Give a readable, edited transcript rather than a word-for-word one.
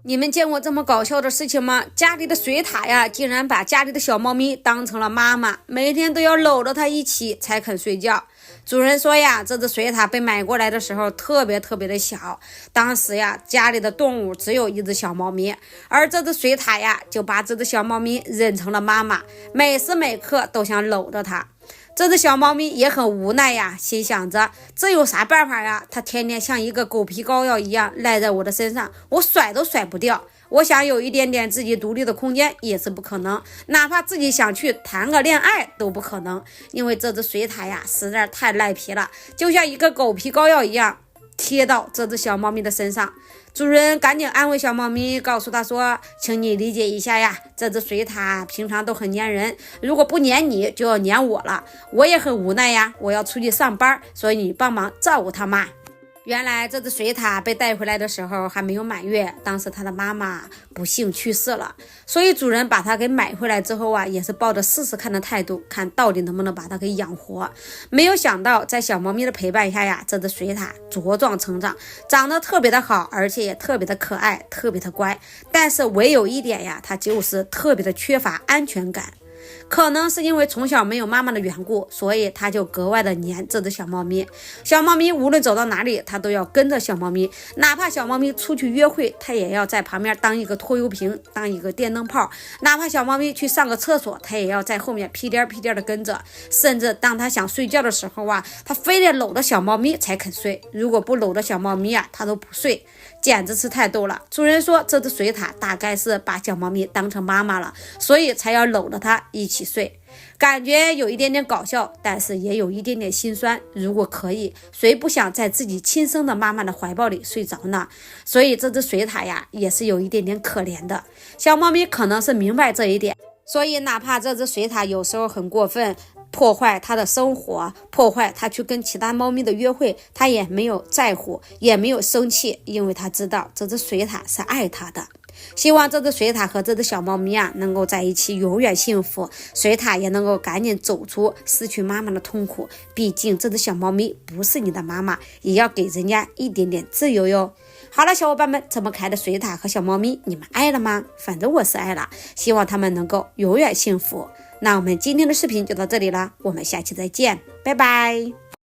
你们见过这么搞笑的事情吗？家里的水獭呀，竟然把家里的小猫咪当成了妈妈，每天都要搂着它一起才肯睡觉。主人说呀，这只水獭被买过来的时候特别的小，当时呀，家里的动物只有一只小猫咪，而这只水獭呀，就把这只小猫咪认成了妈妈，每时每刻都想搂着它。这只小猫咪也很无奈呀，心想着这有啥办法呀？它天天像一个狗皮膏药一样赖在我的身上，我甩都甩不掉。我想有一点点自己独立的空间也是不可能，哪怕自己想去谈个恋爱都不可能，因为这只水獭呀实在太赖皮了，就像一个狗皮膏药一样贴到这只小猫咪的身上。主人赶紧安慰小猫咪，告诉他说，请你理解一下呀，这只水獭平常都很粘人，如果不粘你就要粘我了，我也很无奈呀，我要出去上班，所以你帮忙照顾它嘛。原来这只水獭被带回来的时候还没有满月，当时它的妈妈不幸去世了，所以主人把它给买回来之后啊，也是抱着试试看的态度，看到底能不能把它给养活。没有想到在小猫咪的陪伴下呀，这只水獭茁壮成长，长得特别的好，而且也特别的可爱，特别的乖。但是唯有一点呀，它就是特别的缺乏安全感。可能是因为从小没有妈妈的缘故，所以他就格外的黏这只小猫咪。小猫咪无论走到哪里，他都要跟着小猫咪，哪怕小猫咪出去约会，他也要在旁边当一个拖油瓶，当一个电灯泡。哪怕小猫咪去上个厕所，他也要在后面屁颠屁颠的跟着。甚至当他想睡觉的时候啊，他非得搂着小猫咪才肯睡，如果不搂着小猫咪啊，他都不睡，简直是太逗了。主人说这只水獭大概是把小猫咪当成妈妈了，所以才要搂着它一起睡，感觉有一点点搞笑，但是也有一点点心酸。如果可以，谁不想在自己亲生的妈妈的怀抱里睡着呢？所以这只水獭呀，也是有一点点可怜的。小猫咪可能是明白这一点，所以哪怕这只水獭有时候很过分，破坏它的生活，破坏它去跟其他猫咪的约会，它也没有在乎，也没有生气，因为它知道这只水獭是爱它的。希望这只水獭和这只小猫咪啊能够在一起永远幸福，水獭也能够赶紧走出失去妈妈的痛苦，毕竟这只小猫咪不是你的妈妈，也要给人家一点点自由哟。好了，小伙伴们，这么可爱的水獭和小猫咪你们爱了吗？反正我是爱了，希望他们能够永远幸福。那我们今天的视频就到这里了，我们下期再见，拜拜。